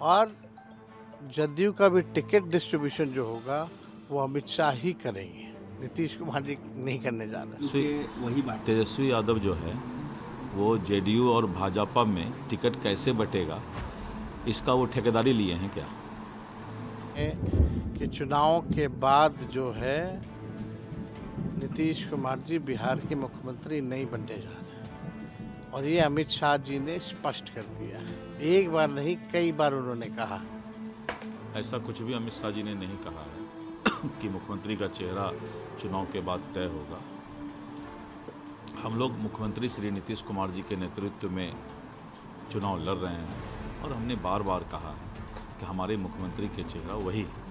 और जदयू का भी टिकट डिस्ट्रीब्यूशन जो होगा वो अमित शाह ही करेंगे, नीतीश कुमार जी नहीं करने जा रहे। वही बात, तेजस्वी यादव जो है वो जेडीयू और भाजपा में टिकट कैसे बटेगा इसका वो ठेकेदारी लिए हैं क्या? कि चुनाव के बाद जो है नीतीश कुमार जी बिहार के मुख्यमंत्री नहीं बनने जा रहे, और ये अमित शाह जी ने स्पष्ट कर दिया है। एक बार नहीं, कई बार उन्होंने कहा। ऐसा कुछ भी अमित शाह जी ने नहीं कहा है कि मुख्यमंत्री का चेहरा चुनाव के बाद तय होगा। हम लोग मुख्यमंत्री श्री नीतीश कुमार जी के नेतृत्व में चुनाव लड़ रहे हैं और हमने बार बार कहा कि हमारे मुख्यमंत्री के चेहरा वही है।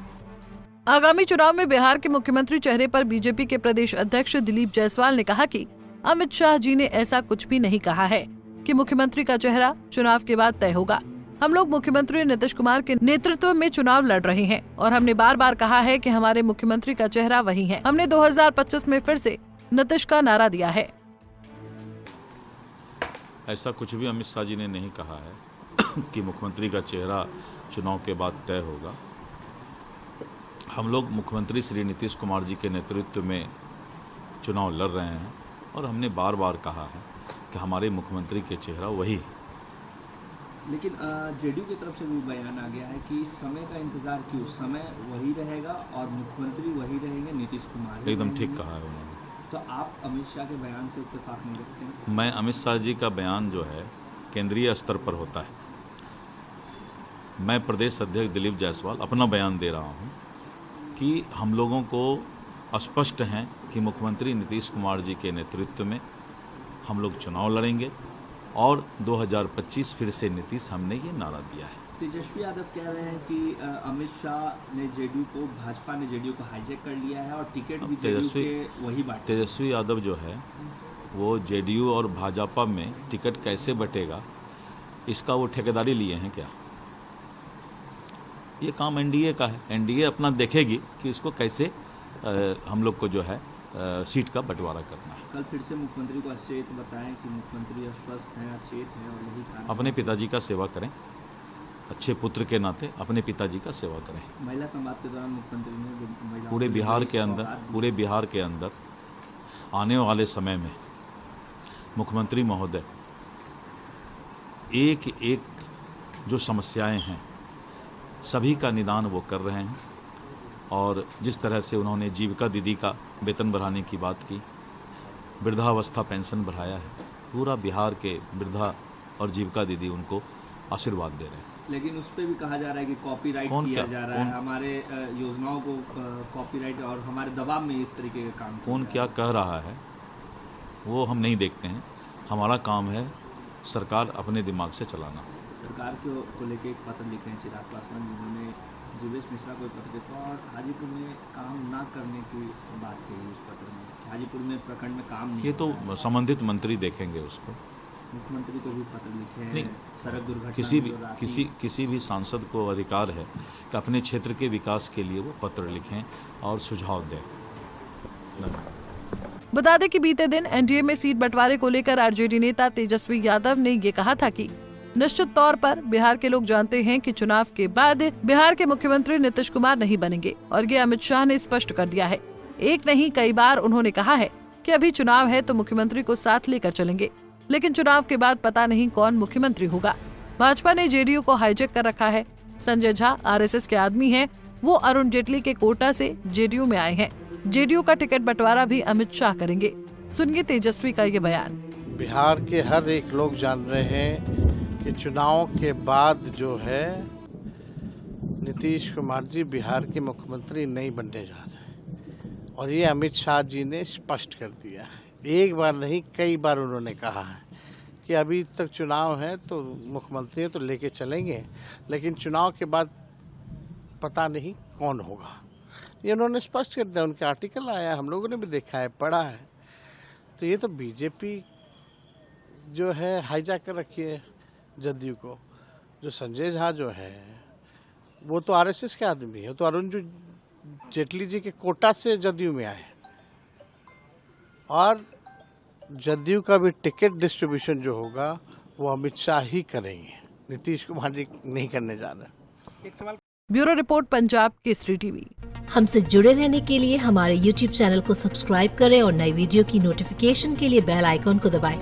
आगामी चुनाव में बिहार के मुख्यमंत्री चेहरे पर बीजेपी के प्रदेश अध्यक्ष दिलीप जायसवाल ने कहा कि अमित शाह जी ने ऐसा कुछ भी नहीं कहा है कि मुख्यमंत्री का चेहरा चुनाव के बाद तय होगा। हम लोग मुख्यमंत्री नीतीश कुमार के नेतृत्व में चुनाव लड़ रहे हैं और हमने बार बार कहा है कि हमारे मुख्यमंत्री का चेहरा वही है। हमने 2025 में फिर से नीतीश का नारा दिया है। ऐसा कुछ भी अमित शाह जी ने नहीं कहा है कि मुख्यमंत्री का चेहरा चुनाव के बाद तय होगा। हम लोग मुख्यमंत्री श्री नीतीश कुमार जी के नेतृत्व में चुनाव लड़ रहे हैं और हमने बार बार कहा है कि हमारे मुख्यमंत्री के चेहरा वही है। लेकिन जेडीयू की तरफ से भी बयान आ गया है कि समय का इंतजार क्यों, समय वही रहेगा और मुख्यमंत्री वही रहेंगे, नीतीश कुमार। एकदम ठीक कहा है उन्होंने। तो आप अमित शाह के बयान से इत्तेफाक नहीं रखते हैं? मैं अमित शाह जी का बयान जो है केंद्रीय स्तर पर होता है। मैं प्रदेश अध्यक्ष दिलीप जायसवाल अपना बयान दे रहा हूँ कि हम लोगों को स्पष्ट हैं कि मुख्यमंत्री नीतीश कुमार जी के नेतृत्व में हम लोग चुनाव लड़ेंगे और 2025 फिर से नीतीश, हमने ये नारा दिया है। तेजस्वी यादव कह रहे हैं कि अमित शाह ने जेडीयू को, भाजपा ने जेडीयू को हाईजैक कर लिया है और टिकट भी जेडीयू के वही बांटे। तेजस्वी यादव जो है वो जेडीयू और भाजपा में टिकट कैसे बटेगा इसका वो ठेकेदारी लिए हैं क्या? ये काम एनडीए का है। एनडीए अपना देखेगी कि इसको कैसे हम लोग को जो है सीट का बंटवारा करना है। कल फिर से मुख्यमंत्री को अचेत बताएं कि मुख्यमंत्री अस्वस्थ हैं, अचेत हैं और यही कारण। अपने पिताजी का सेवा करें, अच्छे पुत्र के नाते अपने पिताजी का सेवा करें। महिला संवाद के दौरान मुख्यमंत्री ने पूरे बिहार के अंदर आने वाले समय में मुख्यमंत्री महोदय एक एक जो समस्याएं हैं सभी का निदान वो कर रहे हैं। और जिस तरह से उन्होंने जीविका दीदी का वेतन बढ़ाने की बात की, वृद्धावस्था पेंशन बढ़ाया है, पूरा बिहार के वृद्धा और जीविका दीदी उनको आशीर्वाद दे रहे हैं। लेकिन उस पर भी कहा जा रहा है कि कॉपीराइट किया जा रहा है, हमारे योजनाओं को कॉपीराइट और हमारे दबाव में इस तरीके के काम। कौन क्या कह रहा है वो हम नहीं देखते हैं। हमारा काम है सरकार अपने दिमाग से चलाना। सरकार को लेके एक पत्र लिखे हैं चिराग पासवान, जिन्होंने जीवेश मिश्रा को पत्र लिखा और हाजीपुर में काम ना करने की बात कही उस पत्र में। हाजीपुर में प्रखंड में काम नहीं, ये तो संबंधित मंत्री देखेंगे उसको। मुख्यमंत्री को भी पत्र लिखे हैं। सड़क दुर्घटना, किसी भी सांसद को अधिकार है कि अपने क्षेत्र के विकास के लिए वो पत्र लिखें और सुझाव दें। बता दें कि बीते दिन एनडीए में सीट बंटवारे को लेकर आरजेडी नेता तेजस्वी यादव ने ये कहा था कि निश्चित तौर पर बिहार के लोग जानते हैं कि चुनाव के बाद बिहार के मुख्यमंत्री नीतीश कुमार नहीं बनेंगे और ये अमित शाह ने स्पष्ट कर दिया है। एक नहीं कई बार उन्होंने कहा है कि अभी चुनाव है तो मुख्यमंत्री को साथ लेकर चलेंगे, लेकिन चुनाव के बाद पता नहीं कौन मुख्यमंत्री होगा। भाजपा ने जेडीयू को हाईजैक कर रखा है। संजय झा आरएसएस के आदमी हैं, वो अरुण जेटली के कोटा से जेडीयू में आए हैं। जेडीयू का टिकट बंटवारा भी अमित शाह करेंगे। सुनिए तेजस्वी का ये बयान। बिहार के हर एक लोग जान रहे हैं कि चुनाव के बाद जो है नीतीश कुमार जी बिहार के मुख्यमंत्री नहीं बनने जा रहे, और ये अमित शाह जी ने स्पष्ट कर दिया है। एक बार नहीं, कई बार उन्होंने कहा है कि अभी तक चुनाव है तो मुख्यमंत्री तो लेके चलेंगे, लेकिन चुनाव के बाद पता नहीं कौन होगा। ये उन्होंने स्पष्ट कर दिया। उनके आर्टिकल आया, हम लोगों ने भी देखा है, पढ़ा है। तो ये तो बीजेपी जो है हाईजैक कर रखी है जदयू को। जो संजय झा जो है वो तो आरएसएस के आदमी है, तो अरुण जेटली जी के कोटा से जदयू में आए, और जदयू का भी टिकट डिस्ट्रीब्यूशन जो होगा वो अमित शाह ही करेंगे। नीतीश कुमार जी नहीं करने जा रहे। Bureau report, Punjab Kesari TV. हमसे जुड़े रहने के लिए हमारे YouTube चैनल को सब्सक्राइब करें और नई वीडियो की नोटिफिकेशन के लिए बेल आइकॉन को दबाएं।